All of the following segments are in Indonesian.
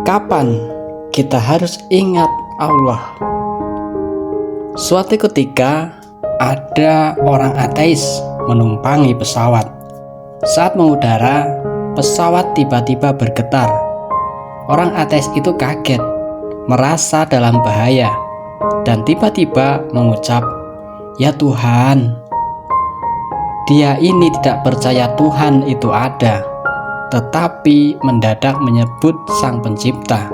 Kapan kita harus ingat Allah? Suatu ketika ada orang ateis menumpangi pesawat. Saat mengudara, pesawat tiba-tiba bergetar. Orang ateis itu kaget, merasa dalam bahaya, dan tiba-tiba mengucap, "Ya Tuhan." Dia ini tidak percaya Tuhan itu ada, tetapi mendadak menyebut Sang Pencipta.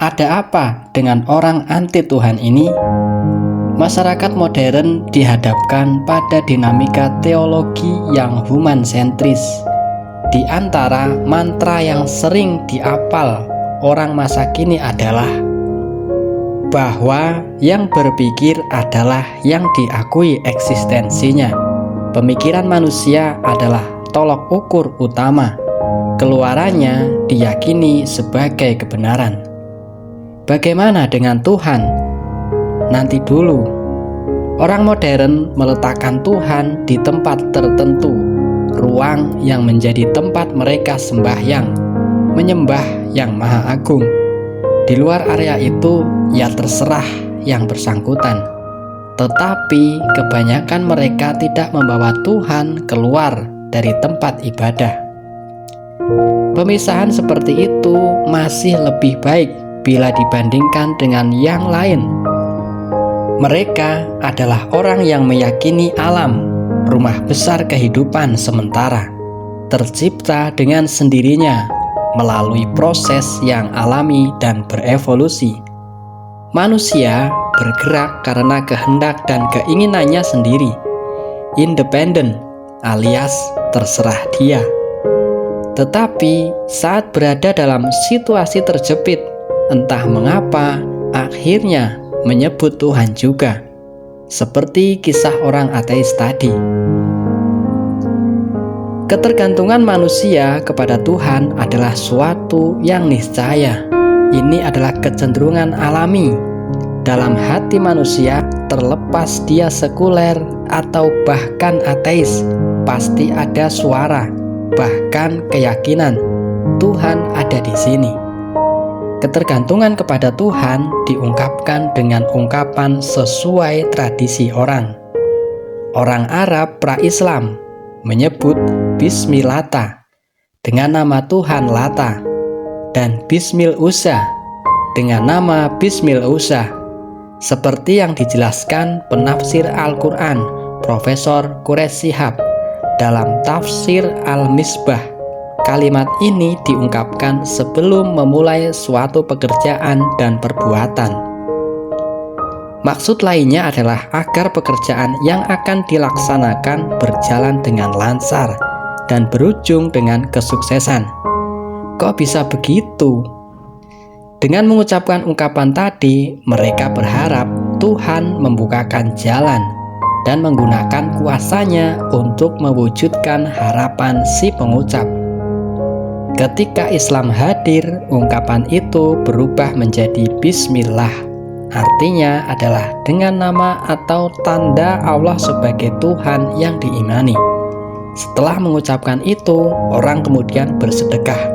Ada apa dengan orang anti Tuhan ini? Masyarakat modern dihadapkan pada dinamika teologi yang human-sentris. Di antara mantra yang sering diapal orang masa kini adalah bahwa yang berpikir adalah yang diakui eksistensinya. Pemikiran manusia adalah tolok ukur utama. Keluarannya diyakini sebagai kebenaran. Bagaimana dengan Tuhan? Nanti dulu. Orang modern meletakkan Tuhan di tempat tertentu, ruang yang menjadi tempat mereka sembahyang, menyembah yang Maha Agung. Di luar area itu, ya terserah yang bersangkutan. Tetapi kebanyakan mereka tidak membawa Tuhan keluar dari tempat ibadah. Pemisahan seperti itu masih lebih baik bila dibandingkan dengan yang lain. Mereka adalah orang yang meyakini alam, rumah besar kehidupan sementara, tercipta dengan sendirinya melalui proses yang alami dan berevolusi. Manusia bergerak karena kehendak dan keinginannya sendiri, independen alias terserah dia. Tetapi saat berada dalam situasi terjepit, entah mengapa akhirnya menyebut Tuhan juga, seperti kisah orang ateis tadi. Ketergantungan manusia kepada Tuhan adalah suatu yang niscaya. Ini adalah kecenderungan alami dalam hati manusia, terlepas dia sekuler atau bahkan ateis. Pasti ada suara, bahkan keyakinan Tuhan ada di sini. Ketergantungan kepada Tuhan diungkapkan dengan ungkapan sesuai tradisi orang. Orang Arab pra-Islam menyebut Bismillata dengan nama Tuhan Lata dan Bismil Uzza dengan nama Bismil Uzza, seperti yang dijelaskan penafsir Al-Quran Profesor Quraish Shihab dalam tafsir Al-Misbah. Kalimat ini diungkapkan sebelum memulai suatu pekerjaan dan perbuatan. Maksud lainnya adalah agar pekerjaan yang akan dilaksanakan berjalan dengan lancar dan berujung dengan kesuksesan. Kok bisa begitu? Dengan mengucapkan ungkapan tadi, mereka berharap Tuhan membukakan jalan dan menggunakan kuasanya untuk mewujudkan harapan si pengucap. Ketika Islam hadir, ungkapan itu berubah menjadi Bismillah. Artinya adalah dengan nama atau tanda Allah sebagai Tuhan yang diimani. Setelah mengucapkan itu, orang kemudian bersedekah.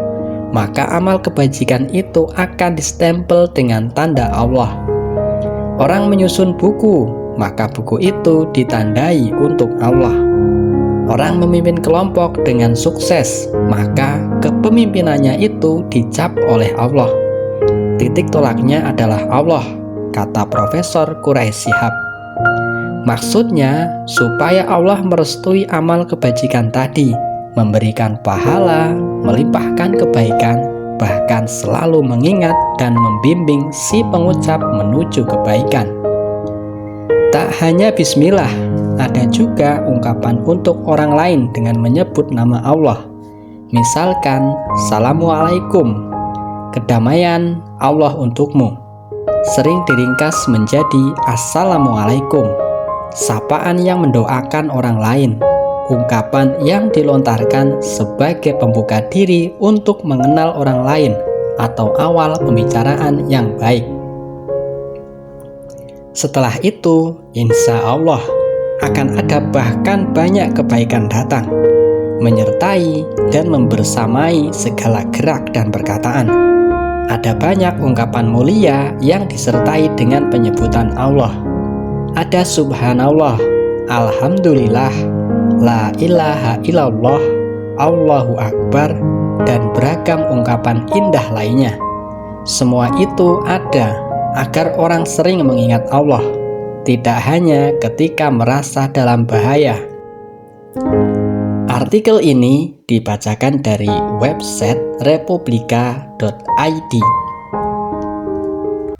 Maka amal kebajikan itu akan distempel dengan tanda Allah. Orang menyusun buku, maka buku itu ditandai untuk Allah. Orang memimpin kelompok dengan sukses, maka kepemimpinannya itu dicap oleh Allah. Titik tolaknya adalah Allah, kata Profesor Quraish Shihab. Maksudnya, supaya Allah merestui amal kebajikan tadi, memberikan pahala, melimpahkan kebaikan, bahkan selalu mengingat dan membimbing si pengucap menuju kebaikan. Tak hanya Bismillah, ada juga ungkapan untuk orang lain dengan menyebut nama Allah. Misalkan, Assalamualaikum, kedamaian Allah untukmu. Sering diringkas menjadi Assalamualaikum, sapaan yang mendoakan orang lain. Ungkapan yang dilontarkan sebagai pembuka diri untuk mengenal orang lain atau awal pembicaraan yang baik. Setelah itu, insya Allah akan ada bahkan banyak kebaikan datang, menyertai dan membersamai segala gerak dan perkataan. Ada banyak ungkapan mulia yang disertai dengan penyebutan Allah. Ada subhanallah, alhamdulillah, la ilaha illallah, Allahu akbar, dan beragam ungkapan indah lainnya. Semua itu ada agar orang sering mengingat Allah, tidak hanya ketika merasa dalam bahaya. Artikel ini dibacakan dari website republika.id.